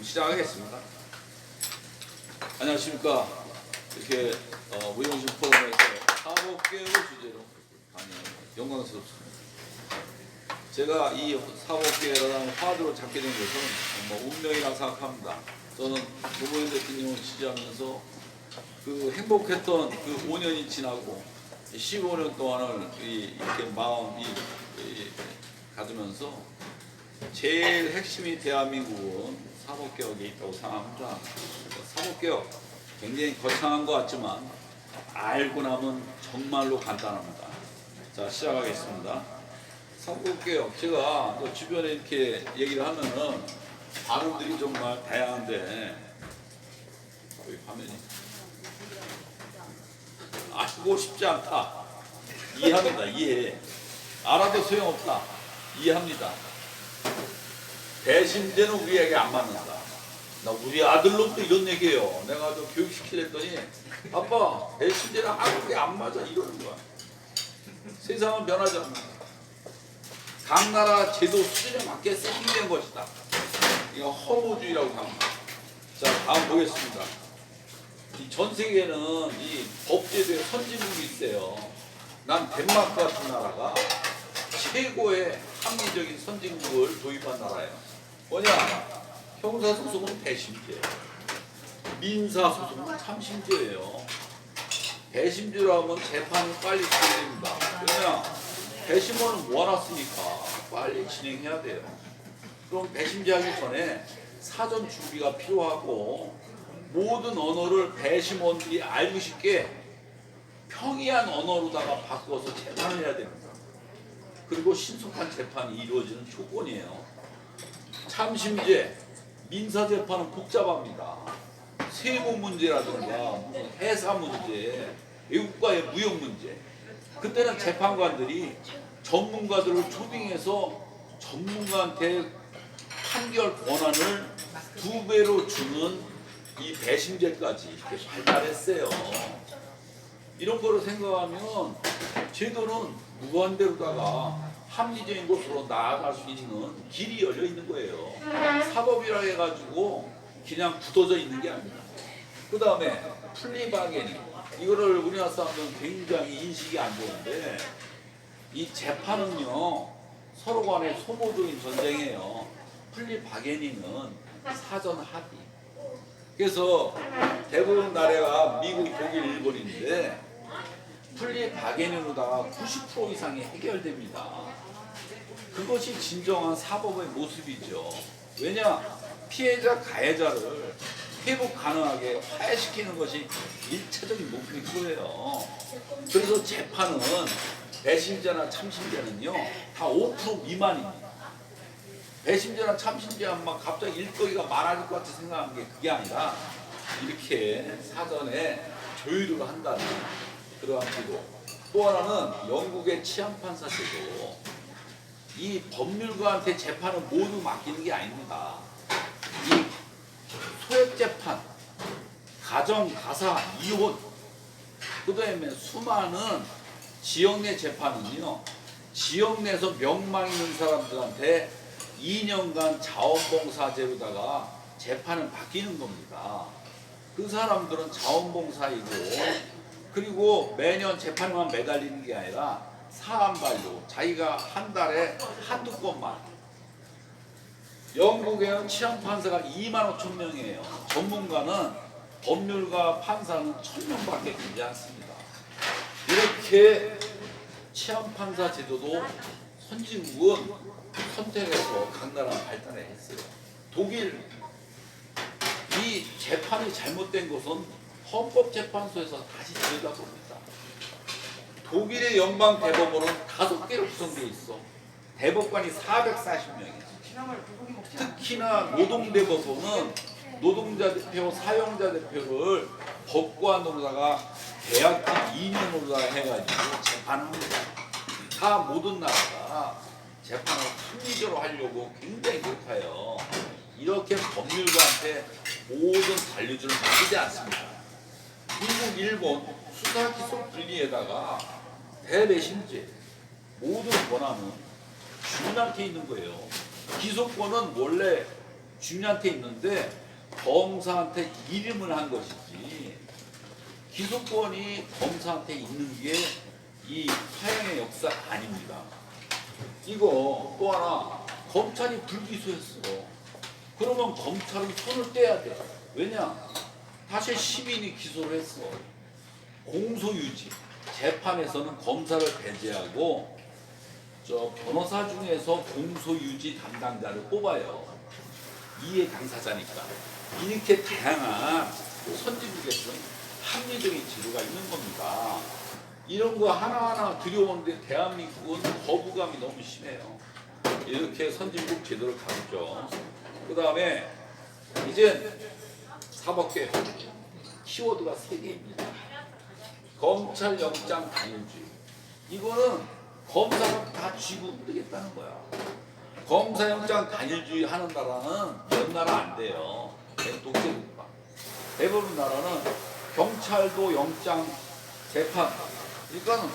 시작하겠습니다. 안녕하십니까. 이렇게 무용신 포럼에서 사법개혁을 주제로 강의하는 영광스럽습니다. 제가 이 사법개혁이라는 화두를 잡게 된 것은 운명이라 생각합니다. 저는 노무현 대통령을 지지하면서 그 행복했던 그 5년이 지나고 15년 동안을 이렇게 마음이 가지면서 제일 핵심이 대한민국은 사법개혁에 있다고 생각합니다. 사법개혁 굉장히 거창한 것 같지만 알고 나면 정말로 간단합니다. 자, 시작하겠습니다. 사법개혁, 제가 또 주변에 이렇게 얘기를 하면은 반응들이 정말 다양한데, 여기 화면이 알고 싶지 않다. 이해합니다. 이해. 알아도 소용없다. 이해합니다. 배심제는 우리에게 안 맞는다. 나 우리 아들로부터 이런 얘기해요. 내가 좀 교육시키랬더니 아빠 배심제는 한국에 안 맞아 이러는 거야. 세상은 변하지 않는다. 각 나라 제도 수준에 맞게 세팅된 것이다. 이거 허무주의라고 합니다. 자, 다음 보겠습니다. 전 세계에는 이 법제도에 선진국이 있어요. 난 덴마크 같은 나라가 최고의 합리적인 선진국을 도입한 나라예요. 뭐냐? 형사소송은 배심제예요. 민사소송은 참심제예요. 배심제로 하면 재판이 빨리 진행됩니다. 왜냐? 배심원은 모아놨으니까 빨리 진행해야 돼요. 그럼 배심제 하기 전에 사전 준비가 필요하고 모든 언어를 배심원들이 알고 쉽게 평이한 언어로다가 바꿔서 재판을 해야 됩니다. 그리고 신속한 재판이 이루어지는 조건이에요. 참심제, 민사재판은 복잡합니다. 세무 문제라든가 해사 문제, 외국과의 무역 문제. 그때는 재판관들이 전문가들을 초빙해서 전문가한테 판결 권한을 2배로 주는 이 배심제까지 이렇게 발달했어요. 이런 거를 생각하면 제도는 무한대로다가 합리적인 곳으로 나아갈 수 있는 길이 열려 있는 거예요. 사법이라 해가지고 그냥 굳어져 있는 게 아닙니다. 그 다음에 플리바게닝, 이거를 우리나라 사람들은 굉장히 인식이 안 좋은데, 이 재판은요 서로 간에 소모적인 전쟁이에요. 플리바게닝은 사전 합의. 그래서 대부분 나라가 미국, 독일, 일본인데 플리바게닝으로다가 90% 이상이 해결됩니다. 그것이 진정한 사법의 모습이죠. 왜냐? 피해자, 가해자를 회복 가능하게 화해시키는 것이 1차적인 목표인 거예요. 그래서 재판은 배심제나 참심제는요 다 5% 미만입니다. 배심제나 참심제 하면 갑자기 일거리가 많아질 것 같이 생각하는 게 그게 아니라 이렇게 사전에 조율을 한다는 그러한 제도. 또 하나는 영국의 치안판사 제도. 이 법률가한테 재판은 모두 맡기는 게 아닙니다. 이 소액재판, 가정, 가사, 이혼, 그 다음에 수많은 지역 내 재판은요, 지역 내에서 명망 있는 사람들한테 2년간 자원봉사제로다가 재판을 맡기는 겁니다. 그 사람들은 자원봉사이고, 그리고 매년 재판만 매달리는 게 아니라 사안발로 자기가 한 달에 한두 건만. 영국에는 치안판사가 25,000명이에요. 전문가는 법률가, 판사는 1,000명밖에 되지 않습니다. 이렇게 치안판사 제도도 선진국은 선택해서 각 나라 발달을 했어요. 독일, 이 재판이 잘못된 것은 헌법재판소에서 다시 들여다봅니다. 독일의 연방 대법원은 5개로 구성되어 있어. 대법관이 440명이야. 특히나 노동대법원은 노동자 대표, 사용자 대표를 법관으로다가 계약직 2년으로다가 해가지고 재판합니다. 다 모든 나라가 재판을 합리적으로 하려고 굉장히 노력해요. 이렇게 법률가한테 모든 관리주를 맡기지 않습니다. 미국, 일본 수사기소 분리에다가 대배심제 모든 권한은 주민한테 있는 거예요. 기소권은 원래 주민한테 있는데 검사한테 이름을 한 것이지 기소권이 검사한테 있는 게 이 사형의 역사가 아닙니다. 이거 또 하나 검찰이 불기소했어. 그러면 검찰은 손을 떼야 돼. 왜냐? 다시 시민이 기소를 했어. 공소유지. 재판에서는 검사를 배제하고 저 변호사 중에서 공소유지 담당자를 뽑아요. 이해 당사자니까. 이렇게 다양한 선진국에서는 합리적인 제도가 있는 겁니다. 이런 거 하나하나 들여오는데 대한민국은 거부감이 너무 심해요. 이렇게 선진국 제도를 가르쳐. 그 다음에 이제 사법개혁 키워드가 3개입니다. 검찰영장 단일주의. 이거는 검사가 다 쥐고 흔들겠다는 거야. 검사영장 단일주의 하는 나라는 몇 나라 안 돼요. 독재국가. 대부분 나라는 경찰도 영장 재판. 그러니까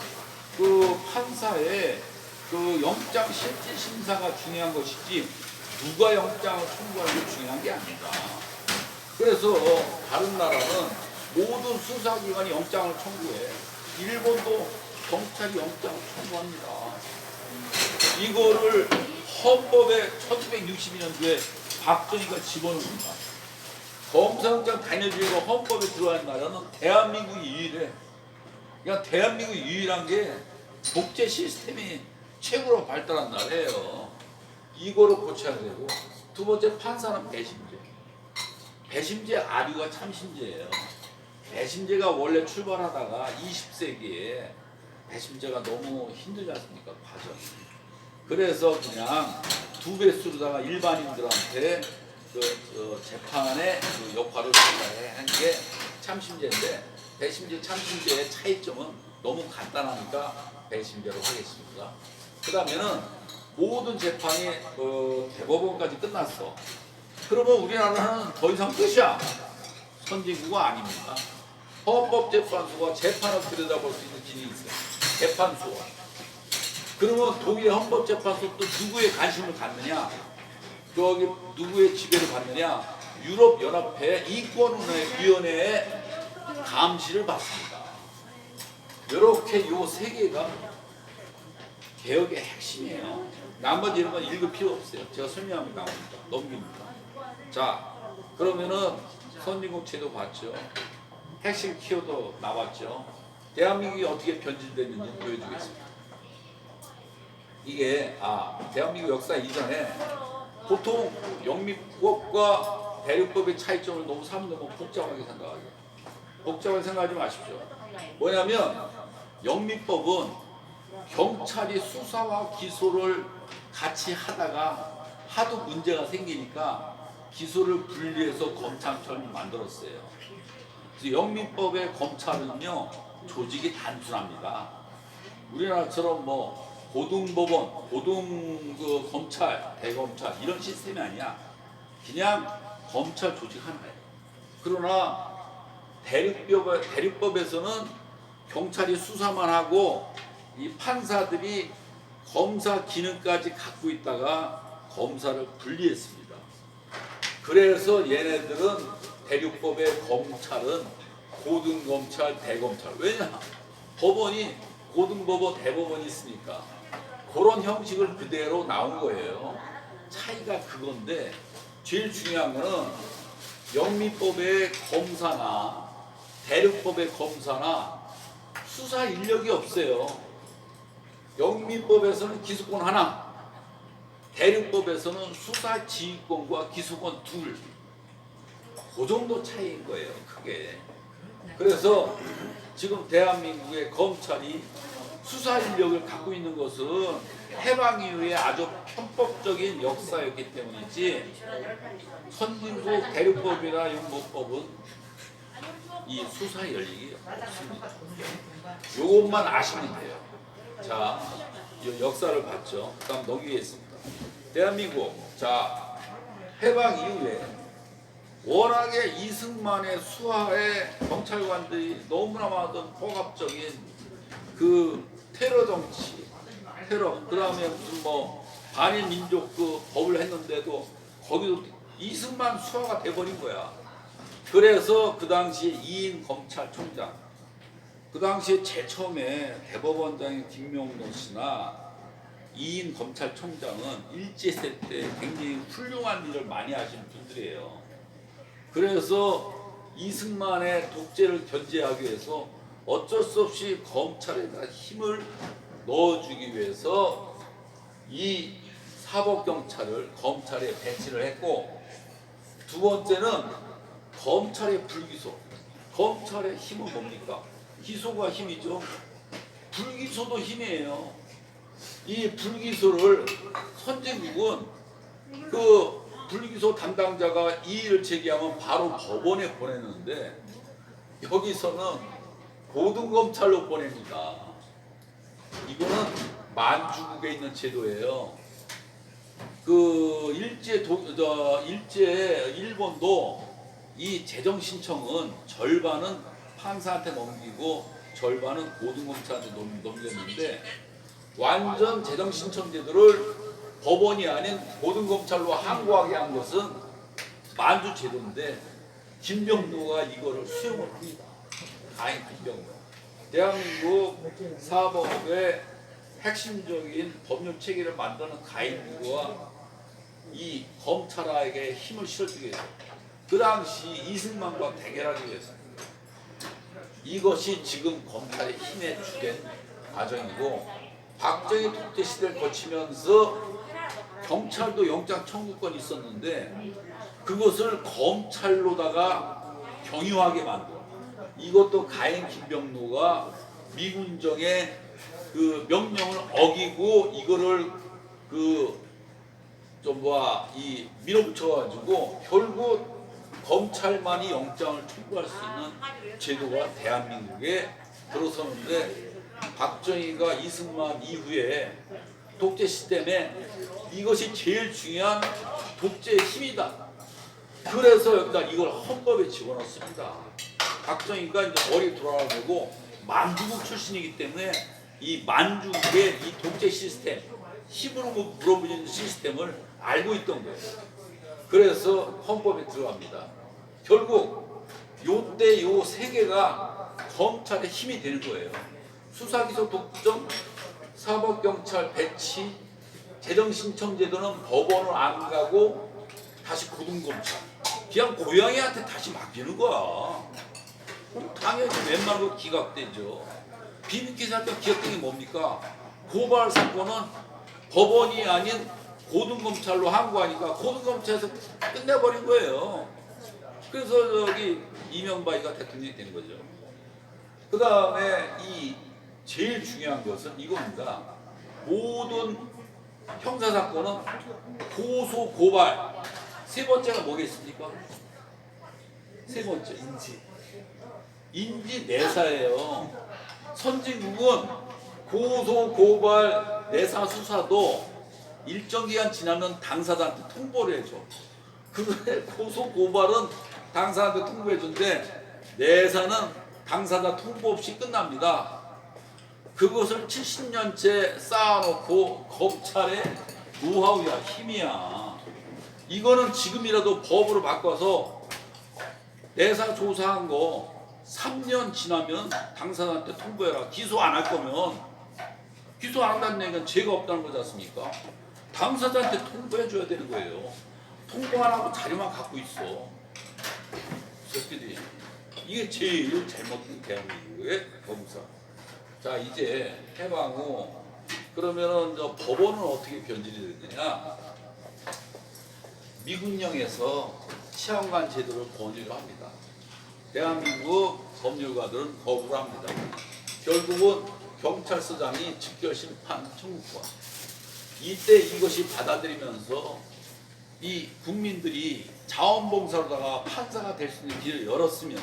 그 판사의 그 영장 실질 심사가 중요한 것이지 누가 영장을 청구하는 게 중요한 게 아니다. 그래서 다른 나라는 모든 수사기관이 영장을 청구해. 일본도 경찰이 영장을 청구합니다. 이거를 헌법에 1962년도에 박정희가 집어넣습니다. 검사영장 단일주의가 헌법에 들어간 나라는 대한민국이 유일해. 그러니까 대한민국이 유일한 게 독재 시스템이 최고로 발달한 나라예요. 이거를 고쳐야 되고, 두 번째 판사는 배심제. 배심제 아류가 참심제예요. 배심제가 원래 출발하다가 20세기에 배심제가 너무 힘들지 않습니까? 과정이. 그래서 그냥 2배수로다가 일반인들한테 그 재판의 그 역할을 한 게 참심제인데, 배심제 참심제의 차이점은 너무 간단하니까 배심제로 하겠습니다. 그 다음에는 모든 재판이 대법원까지 끝났어. 그러면 우리나라는 더 이상 끝이야. 선진국은 아닙니다. 헌법재판소가 재판을 들여다볼 수 있는 기능이 있어요. 재판소가. 그러면 독일의 헌법재판소 또 누구의 관심을 갖느냐? 저기 누구의 지배를 받느냐? 유럽연합회 이권위원회의 감시를 받습니다. 이렇게 요 3개가 개혁의 핵심이에요. 나머지 이런 건 읽을 필요 없어요. 제가 설명하면 나옵니다. 넘깁니다. 자, 그러면은 선진국 제도 봤죠. 핵심 키워드 나왔죠. 대한민국이 어떻게 변질됐는지 보여주겠습니다. 이게 대한민국 역사 이전에 보통 영미법과 대륙법의 차이점을 너무 사람들 너무 복잡하게 생각하죠. 복잡하게 생각하지 마십시오. 뭐냐면 영미법은 경찰이 수사와 기소를 같이 하다가 하도 문제가 생기니까 기소를 분리해서 검찰청을 만들었어요. 그래서 영미법의 검찰은요 조직이 단순합니다. 우리나라처럼 뭐 고등법원, 검찰, 대검찰 이런 시스템이 아니야. 그냥 검찰 조직 하나예요. 그러나 대륙법에서는 경찰이 수사만 하고 이 판사들이 검사 기능까지 갖고 있다가 검사를 분리했습니다. 그래서 얘네들은 대륙법의 검찰은 고등검찰, 대검찰. 왜냐? 법원이 고등법원, 대법원이 있으니까 그런 형식을 그대로 나온 거예요. 차이가 그건데 제일 중요한 거는 영미법의 검사나 대륙법의 검사나 수사 인력이 없어요. 영미법에서는 기소권 하나, 대륙법에서는 수사 지휘권과 기소권 둘. 그 정도 차이인 거예요, 크게. 그래서 지금 대한민국의 검찰이 수사 인력을 갖고 있는 것은 해방 이후에 아주 편법적인 역사였기 때문이지, 선진국 대륙법이나 영모법은 이 수사 인력이 없습니다. 요것만 아시면 돼요. 자, 역사를 봤죠. 다음 넘기겠습니다. 대한민국, 자, 해방 이후에 워낙에 이승만의 수하에 경찰관들이 너무나 많은 폭압적인 그 테러 정치, 그 다음에 무슨 뭐 반일 민족 그 법을 했는데도 거기도 이승만 수하가 돼버린 거야. 그래서 그 당시에 이인 검찰총장, 그 당시에 제일 처음에 대법원장인 김명도 씨나 이인 검찰총장은 일제시대 때 굉장히 훌륭한 일을 많이 하신 분들이에요. 그래서 이승만의 독재를 견제하기 위해서 어쩔 수 없이 검찰에다 힘을 넣어주기 위해서 이 사법경찰을 검찰에 배치를 했고, 두 번째는 검찰의 불기소. 검찰의 힘은 뭡니까? 기소가 힘이죠. 불기소도 힘이에요. 이 불기소를 선진국은 그 불기소 담당자가 이의를 제기하면 바로 법원에 보내는데, 여기서는 고등검찰로 보냅니다. 이거는 만주국에 있는 제도예요. 그 일제 일본도 이 재정 신청은 절반은 판사한테 넘기고 절반은 고등검찰한테 넘겼는데, 완전 재정 신청 제도를 법원이 아닌 고등검찰로 항고하게 한 것은 만주 제도인데, 김병도가 이거를 수용을 합니다. 다행 김병도. 대한민국 사법의 핵심적인 법률 체계를 만드는 가인부가 이 검찰에게 힘을 실어주기 위해서, 그 당시 이승만과 대결하기 위해서, 이것이 지금 검찰의 힘의 주된 과정이고, 박정희 독재 시대를 거치면서 경찰도 영장 청구권이 있었는데 그것을 검찰로다가 경유하게 만들어. 이것도 가인 김병로가 미군정의 그 명령을 어기고 이거를 이 밀어붙여가지고 결국 검찰만이 영장을 청구할 수 있는 제도가 대한민국에 들어서는데, 박정희가 이승만 이후에 독재 시스템에 이것이 제일 중요한 독재의 힘이다. 그래서 여기다 이걸 헌법에 집어넣습니다. 박정희가 이제 머리 돌아가고 만주국 출신이기 때문에 이 만주국의 이 독재 시스템, 힘으로 물어보는 시스템을 알고 있던 거예요. 그래서 헌법에 들어갑니다. 결국 요때 요 세 개가 검찰의 힘이 되는 거예요. 수사기소 독점, 사법경찰 배치, 재정신청제도는 법원을 안 가고 다시 고등검찰, 그냥 고양이한테 다시 맡기는 거야. 그럼 당연히 웬만한 거 기각되죠. 비비케 사건 기각된 게 뭡니까? 고발 사건은 법원이 아닌 고등검찰로 항고하니까 고등검찰에서 끝내버린 거예요. 그래서 저기 이명박이가 대통령이 된 거죠. 그 다음에 이 제일 중요한 것은 이겁니다. 모든 형사사건은 고소, 고발. 세 번째가 뭐겠습니까? 세 번째. 인지 내사예요. 선진국은 고소, 고발, 내사, 수사도 일정 기간 지나면 당사자한테 통보를 해줘. 그런데 고소, 고발은 당사자한테 통보해준데 내사는 당사자 통보 없이 끝납니다. 그것을 70년째 쌓아놓고 검찰의 노하우야, 힘이야. 이거는 지금이라도 법으로 바꿔서 내사 조사한 거 3년 지나면 당사자한테 통보해라. 기소 안 할 거면, 기소 안 한다는 얘기는 죄가 없다는 거지 않습니까? 당사자한테 통보해줘야 되는 거예요. 통보 안 하고 자료만 갖고 있어. 새끼들이. 이게 제일 잘못된 대한민국의 검사. 자, 이제 해방 후 그러면은 저 법원은 어떻게 변질이 됐느냐? 미군령에서 치안관 제도를 번역을 합니다. 대한민국 법률가들은 거부를 합니다. 결국은 경찰서장이 직결 심판 청구권. 이때 이것이 받아들이면서 이 국민들이 자원봉사로다가 판사가 될 수 있는 길을 열었으면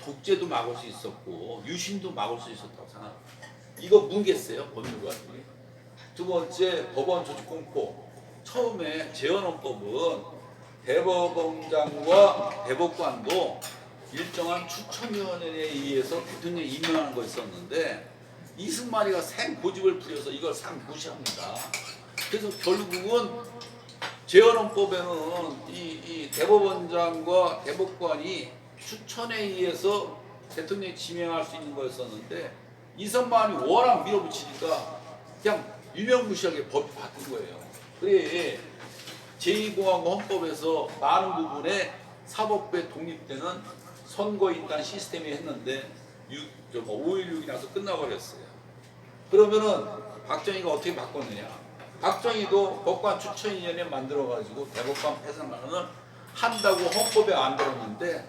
독재도 막을 수 있었고 유신도 막을 수 있었다고 생각합니다. 이거 뭉갰어요, 법률가들이. 두 번째, 법원 조직 공포. 처음에 재헌헌법은 대법원장과 대법관도 일정한 추천위원회에 의해서 대통령이 임명하는 거 있었는데 이승만이가 생고집을 부려서 이걸 상 무시합니다. 그래서 결국은 재헌헌법에는 이 대법원장과 대법관이 추천에 의해서 대통령이 지명할 수 있는 거였었는데 이선만이 워낙 밀어붙이니까 그냥 유명무실하게 법이 바뀐 거예요. 그래 제2공화국 헌법에서 많은 부분에 사법부에 독립되는 선거인단 시스템이 했는데 5.16이 나서 끝나버렸어요. 그러면은 박정희가 어떻게 바꿨느냐? 박정희도 법관 추천위원회 만들어가지고 대법관 폐선안을 한다고 헌법에 안 들었는데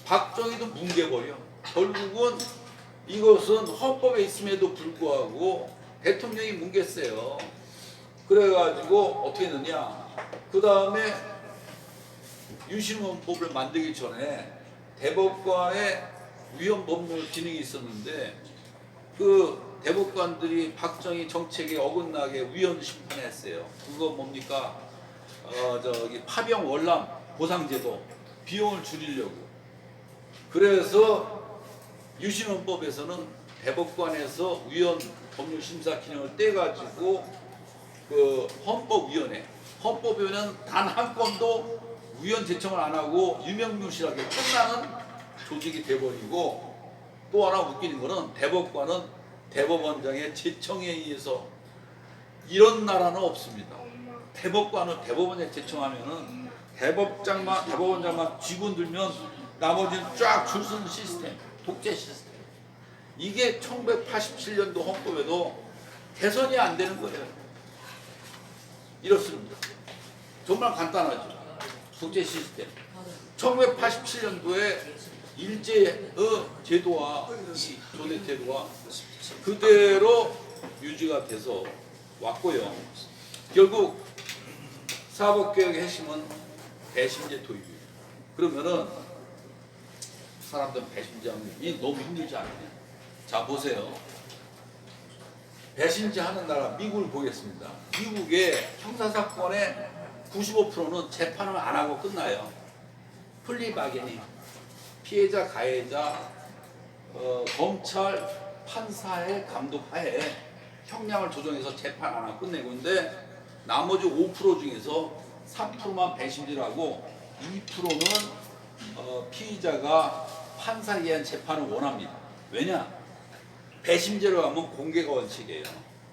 박정희도 뭉개버려. 결국은 이것은 헌법에 있음에도 불구하고 대통령이 뭉갰어요. 그래가지고 어떻게 했느냐? 그 다음에 유신헌법을 만들기 전에 대법관의 위헌 법률 기능이 있었는데 그 대법관들이 박정희 정책에 어긋나게 위헌 심판했어요. 그거 뭡니까? 파병 월남 보상제도 비용을 줄이려고. 그래서 유신헌법에서는 대법관에서 위헌 법률 심사 기능을 떼가지고 그 헌법위원회는 단 한 건도 위헌 제청을 안 하고 유명무실하게 끝나는 조직이 돼버리고, 또 하나 웃기는 거는 대법관은 대법원장의 제청에 의해서, 이런 나라는 없습니다. 대법관을 대법원장에 제청하면은 대법원장만 쥐고 들면 나머지는 쫙 줄 서는 시스템, 독재 시스템. 이게 1987년도 헌법에도 개선이 안 되는 거예요. 이렇습니다. 정말 간단하죠. 독재 시스템. 1987년도에 일제의 제도와 조대 제도가 그대로 유지가 돼서 왔고요. 결국 사법개혁의 핵심은 배심제 도입이에요. 그러면은 사람들은 배심제 하면 이 너무 힘들지 않느냐? 자 보세요. 배심제 하는 나라 미국을 보겠습니다. 미국의 형사사건의 95%는 재판을 안 하고 끝나요. 플리바게닝, 피해자 가해자 검찰 판사의 감독하에 형량을 조정해서 재판 안 하고 끝내고, 있는데 나머지 5% 중에서 3%만 배심제를 하고 2%는 피의자가 판사에 의한 재판을 원합니다. 왜냐? 배심제로 하면 공개가 원칙이에요.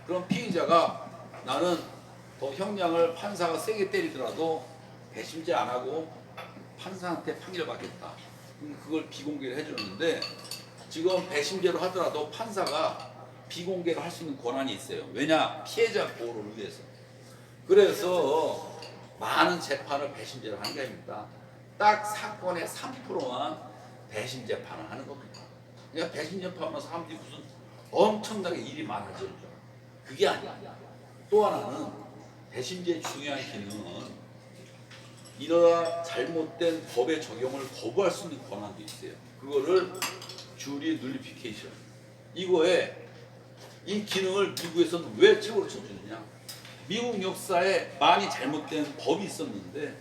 그럼 피의자가 나는 더 형량을 판사가 세게 때리더라도 배심제 안 하고 판사한테 판결 받겠다. 그럼 그걸 비공개를 해주는데, 지금 배심제로 하더라도 판사가 비공개를 할 수 있는 권한이 있어요. 왜냐? 피해자 보호를 위해서. 그래서 많은 재판을 배심제로 하는 게 아닙니다. 딱 사건의 3%만 배심 재판을 하는 겁니다. 그러니까 배심 재판하면 사람들이 무슨 엄청나게 일이 많아지는 줄 알아요. 그게 아니야. 또 하나는 배심제의 중요한 기능은 이러한 잘못된 법의 적용을 거부할 수 있는 권한도 있어요. 그거를 주리 눌리피케이션. 이거에 이 기능을 미국에서는 왜 최고로 쳐주느냐? 미국 역사에 많이 잘못된 법이 있었는데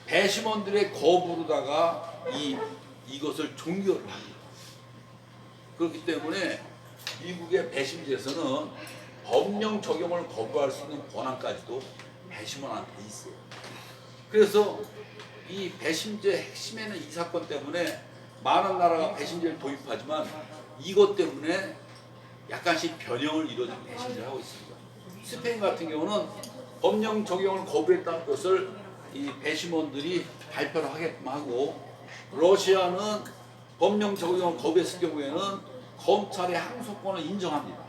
배심원들의 거부로다가 이것을 종결을 합니다. 그렇기 때문에 미국의 배심제에서는 법령 적용을 거부할 수 있는 권한까지도 배심원한테 있어요. 그래서 이 배심제 핵심에는 이 사건 때문에 많은 나라가 배심제를 도입하지만 이것 때문에 약간씩 변형을 이루어진 배심제를 하고 있습니다. 스페인 같은 경우는 법령 적용을 거부했다는 것을 이 배심원들이 발표를 하게끔 하고, 러시아는 법령 적용을 거부했을 경우에는 검찰의 항소권을 인정합니다.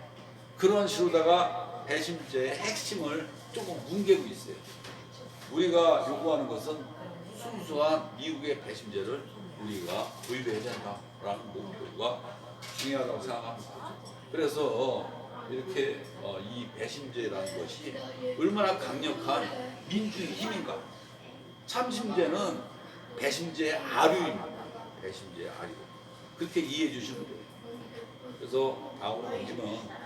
그런 식으로다가 배심제의 핵심을 조금 뭉개고 있어요. 우리가 요구하는 것은 순수한 미국의 배심제를 우리가 도입해야 된다라는 목표가 중요하다고 생각합니다. 그래서 이렇게 이 배심제라는 것이 얼마나 강력한 민주의 힘인가. 참심제는 배심제의 아류입니다. 배심제의 아류. 그렇게 이해해 주시면 돼요. 그래서 다음으로 보시면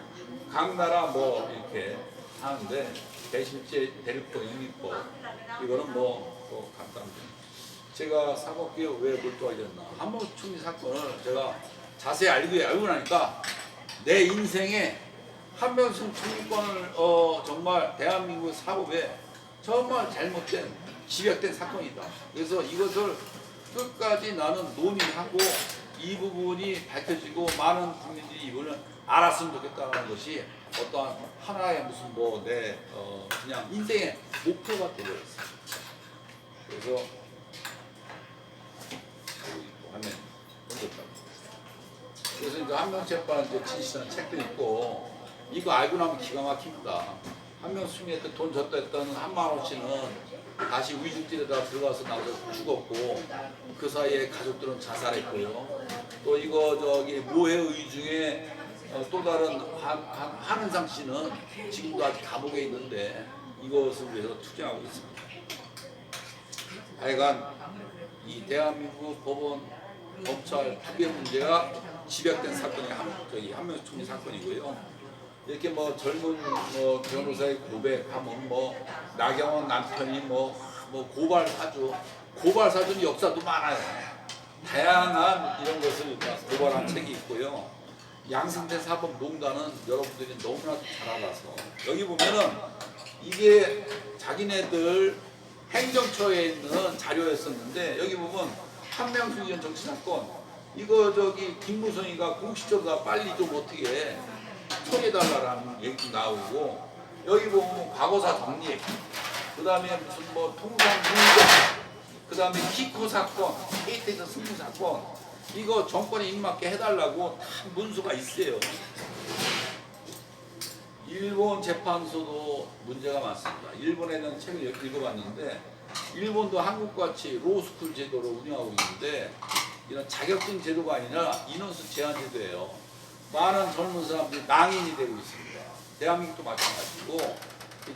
각 나라 뭐 이렇게 하는데 배심제 대립법, 영미법 이거는 뭐 간단합니다. 제가 사법개혁 왜 몰두하게 됐나? 한국 총리 사건을 제가 자세히 알고 나니까 내 인생에 한명숙 총리권을 정말 대한민국 사법에 정말 잘못된 집약된 사건이다. 그래서 이것을 끝까지 나는 논의하고 이 부분이 밝혀지고 많은 국민들이 이거를 알았으면 좋겠다는 것이 어떠한 하나의 무슨 뭐 내 그냥 인생의 목표가 되어있어요. 그래서 화면 던졌다고. 그래서 이제 한명재판 이제 진실한 책도 있고 이거 알고 나면 기가 막힙니다. 한명수님한테 돈 줬다 했던 10,000원치는 다시 위중죄에다 들어가서 나도 죽었고 그 사이에 가족들은 자살했고요. 또 이거 저기 모해의 중에 또 다른 한은상 씨는 지금도 아직 감옥에 있는데 이것을 위해서 투쟁하고 있습니다. 하여간 이 대한민국 법원 검찰 투개 문제가 집약된 사건이 한명수 총리 사건이고요. 이렇게 뭐 젊은 뭐 변호사의 고백하면 뭐 나경원 남편이 뭐 고발 사주는 역사도 많아요. 다양한 이런 것을 고발한 책이 있고요. 양승태 사법농단은 여러분들이 너무나도 잘 알아서 여기 보면은 이게 자기네들 행정처에 있는 자료였었는데 여기 보면 한명수 의원 정치 사건 이거 저기 김무성이가 공식적으로 빨리 좀 어떻게 처리해달라는 얘기도 나오고 여기 보면 과거사 정리 그 다음에 무슨 뭐 통상 문제 그 다음에 키코 사건 KT에서 승부 사건 이거 정권에 입맞게 해달라고 다 문수가 있어요. 일본 재판소도 문제가 많습니다. 일본에 대한 책을 읽어봤는데 일본도 한국같이 로스쿨 제도를 운영하고 있는데 이런 자격증 제도가 아니라 인원수 제한 제도예요. 많은 젊은 사람들이 낭인이 되고 있습니다. 대한민국도 마찬가지고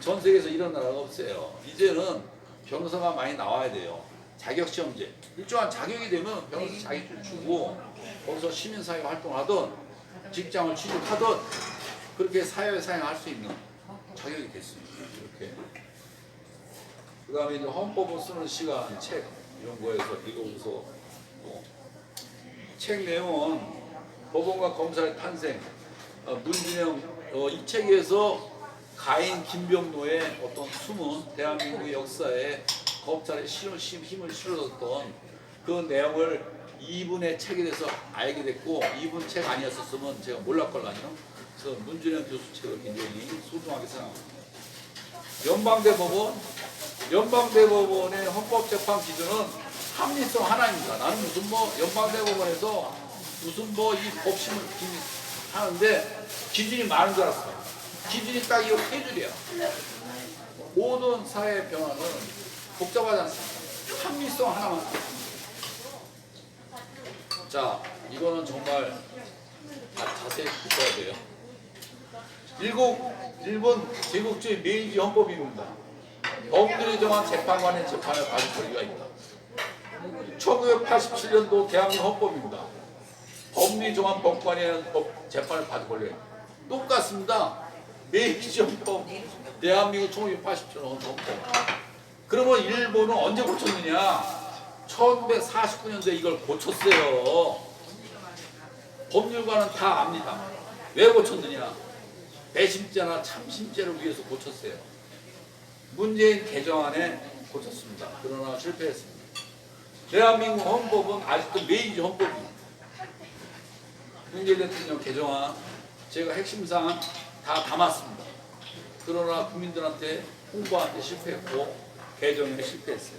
전 세계에서 이런 나라가 없어요. 이제는 변호사가 많이 나와야 돼요. 자격시험제 일정한 자격이 되면 변호사 자격증 주고 거기서 시민사회 활동하든 직장을 취직하든 그렇게 사회에 사용할 수 있는 자격이 됐습니다. 이렇게 그 다음에 이제 헌법을 쓰는 시간 책 이런 거에서 읽어보서 책 내용은 법원과 검찰의 탄생 문진영 이 책에서 가인 김병로의 어떤 숨은 대한민국의 역사에 검찰의 힘을 실어줬던 그 내용을 이분의 책에 대해서 알게 됐고 이분 책 아니었었으면 제가 몰랐걸라요. 그래서 문준영 교수 책을 굉장히 소중하게 생각합니다. 연방대법원의 헌법재판 기준은 합리성 하나입니다. 나는 무슨 뭐 연방대법원에서 무슨 뭐 이 법심을 하는데 기준이 많은 줄 알았어요. 기준이 딱 이거 세 줄이야. 모든 사회 변화는 복잡하지 않습니다. 합리성 하나만. 자, 이거는 정말 자세히 보셔야 돼요. 일본 제국주의 메이지 헌법입니다. 법률이 정한 재판관의 재판을 받을 권리가 있다. 1987년도 대한민국 헌법입니다. 법률이 정한 법관의 재판을 받을 권리가 있다. 똑같습니다. 메이지 헌법, 대한민국 1987년 헌법. 그러면 일본은 언제 고쳤느냐? 1949년도에 이걸 고쳤어요. 법률가는 다 압니다. 왜 고쳤느냐? 배심죄나 참심죄를 위해서 고쳤어요. 문재인 개정안에 고쳤습니다. 그러나 실패했습니다. 대한민국 헌법은 아직도 메이지 헌법입니다. 문재인 대통령 개정안 제가 핵심사항 다 담았습니다. 그러나 국민들한테 홍보하는데 실패했고 개정에 실패했어요.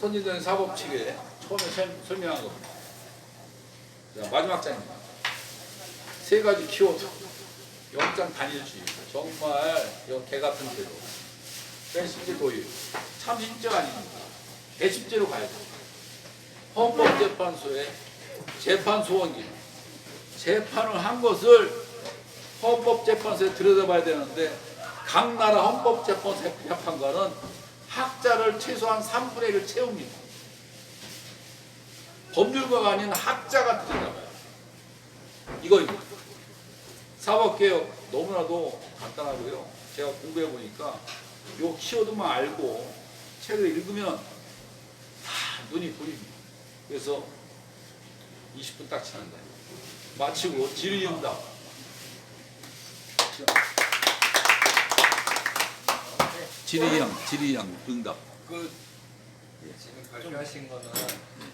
선진된 사법 측에 처음에 설명한 겁니다. 자, 마지막 장입니다. 세 가지 키워드. 영장 단일주의. 정말 개 같은 제도. 배심죄 도입. 참심죄가 아닙니다. 배심죄로 가야 돼요. 헌법재판소에 재판 소원 기능. 재판을 한 것을 헌법재판소에 들여다봐야 되는데 각 나라 헌법재판소 재판관은 학자를 최소한 3분의 1을 채웁니다. 법률가가 아닌 학자가 들여다봐요. 이거입니다. 사법개혁 너무나도 간단하고요. 제가 공부해 보니까 요 키워드만 알고 책을 읽으면 다 눈이 보입니다. 그래서 20분 딱 지난다. 마치고 질의응답. 질의양 응답. 그 지금 발표하신 거는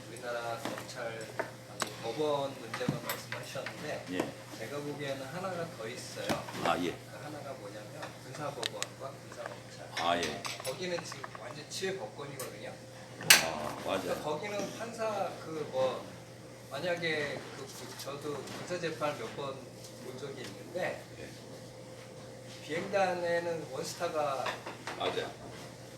우리나라 검찰 법원 문제만 말씀하셨는데 예. 제가 보기에는 하나가 더 있어요. 아 예. 그 하나가 뭐냐면 군사법원과 군사검찰. 아 예. 거기는 지금 완전 치외 법권이거든요. 아 그러니까 맞아. 거기는 판사 그 뭐 만약에 저도 군사재판 몇 번 본 적이 있는데 비행단에는 원스타가 맞아.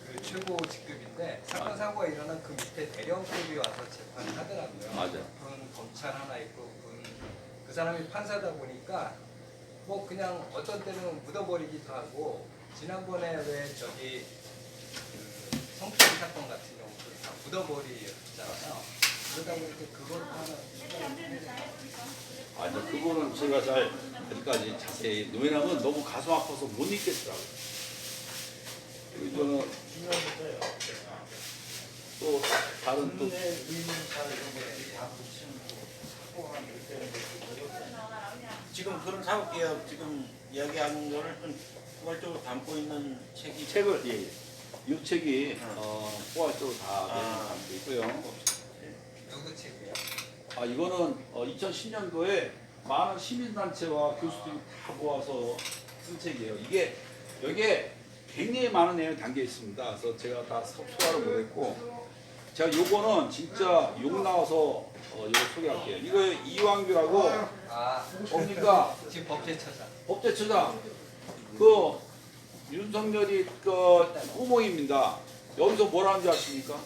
그 최고 직급인데 사건 사고가 일어난 그 밑에 대령급이 와서 재판을 하더라고요. 맞아. 그건 검찰 하나 있고 그 사람이 판사다 보니까 뭐 그냥 어떤 때는 묻어버리기도 하고 지난번에 왜 저기 그 성추행 사건 같은 경우도 다 묻어버리잖아요. 그러다 보니까 그걸 하나 아니 그거는 제가 잘 여기까지 자세히 왜냐면 너무 가슴 아파서 못 읽겠더라고요. 그리고 저는 또 다른 또 지금 그런 사법개혁 지금 이야기하는 거를 좀 포괄적으로 담고 있는 책이 책을 예. 이 책이 포괄적으로 다 아. 담고 있고요. 누구 책이에요? 아 이거는 2010년도에 많은 시민단체와 교수들이 다 모아서 쓴 책이에요. 이게 여기에 굉장히 많은 내용이 담겨 있습니다. 그래서 제가 다 소화를 못했고 제가 요거는 진짜 욕 나와서 이거 소개할게요. 이거 이완규라고 아 뭡니까 지금 법제처장. 법제처장 그 윤석열이 그 후보입니다. 여기서 뭐라는 줄 아십니까?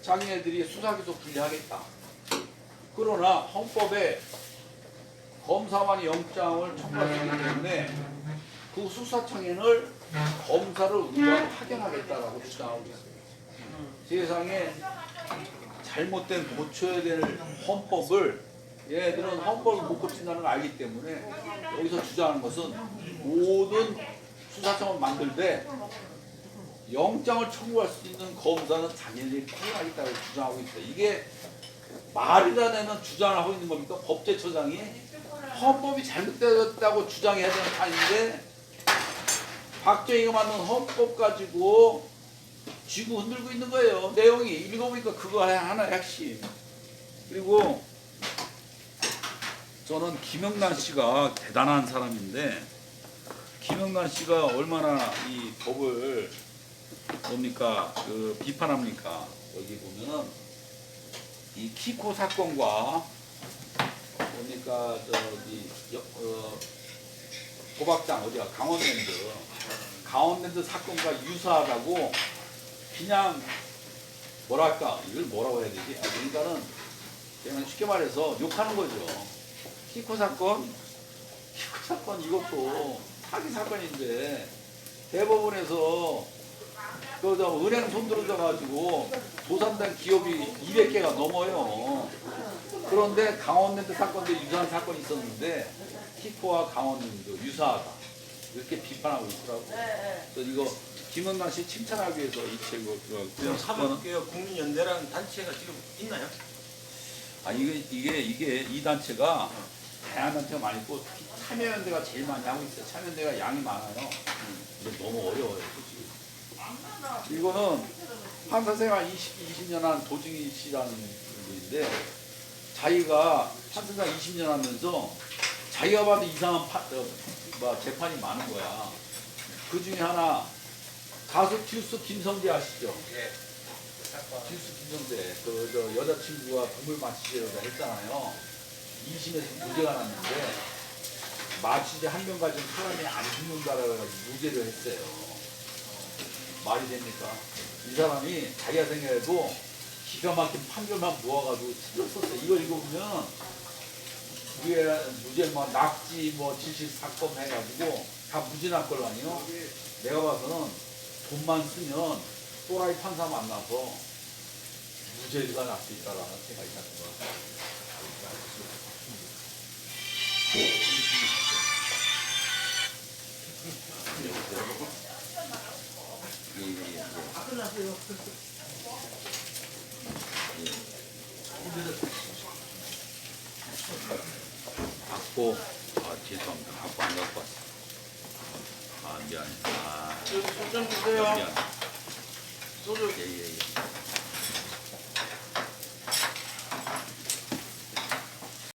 자기네들이 수사기소 분리하겠다. 그러나 헌법에 검사만이 영장을 청구할 수 있기 때문에 그 수사청인을 검사를 의뢰하고 파견하겠다라고 주장하고 있어요. 세상에 잘못된 고쳐야 될 헌법을 얘네들은 헌법을 못 고친다는 걸 알기 때문에 여기서 주장하는 것은 모든 수사청을 만들 때 영장을 청구할 수 있는 검사는 자기네들이 파견하겠다고 주장하고 있어요. 이게 말이나 되는 주장을 하고 있는 겁니까? 법제처장이 헌법이 잘못되었다고 주장해야 되는 판인데 박정희가 만든 헌법 가지고 쥐고 흔들고 있는 거예요. 내용이 읽어보니까 그거 하나의 핵심. 그리고 저는 김영란 씨가 대단한 사람인데 김영란 씨가 얼마나 이 법을 뭡니까 그 비판합니까? 여기 보면은 이 키코 사건과 뭡니까 저기 고박장 어디야 강원랜드 사건과 유사하다고 그냥 뭐랄까 이걸 뭐라고 해야 되지? 그러니까는 그냥 쉽게 말해서 욕하는 거죠. 키코 사건 이것도 사기 사건인데 대법원에서 그 은행 손들어져 가지고 도산된 기업이 200개가 넘어요. 그런데 강원랜드 사건도 유사한 사건이 있었는데 키코와 강원랜드 유사하다 이렇게 비판하고 있더라고. 그래서 이거 김은남 씨 칭찬하기 위해서 이 책을 그럼 사법개혁 국민연대라는 단체가 지금 있나요? 아 이게 이 단체가 다양한 단체가 많이 있고 특히 참여연대가 제일 많이 하고 있어요. 참여연대가 양이 많아요. 근데 너무 어려워요, 솔직히. 이거는 판사생활 20년 한 도중희 씨라는 분인데 자기가 판사생활 20년 하면서 자기가 봐도 이상한 재판이 많은 거야. 그 중에 하나 가수 듀스 김성대 아시죠? 예. 그 사건. 듀스 김성대 그 여자친구가 동물 마취제를 했잖아요. 2심에서 무죄가 났는데 마취제 한 명 가지고 사람이 안 죽는다라고 해가지고 무죄를 했어요. 말이 됩니까? 이 사람이 자기가 생각해도 기가 막힌 판결만 모아가지고 찔렀었어요. 이거 읽어보면 위에 무죄 뭐 낙지 뭐 질식 사건 해가지고 다 무죄날 걸로 아니요? 내가 봐서는 돈만 쓰면 또라이 판사 만나서 무죄가 날 수 있다라는 생각이 드는 거야. 갖고 죄송합니다. 갖고 안 갖고 왔어. 미안해. 소좀 주세요. 소주. 예예.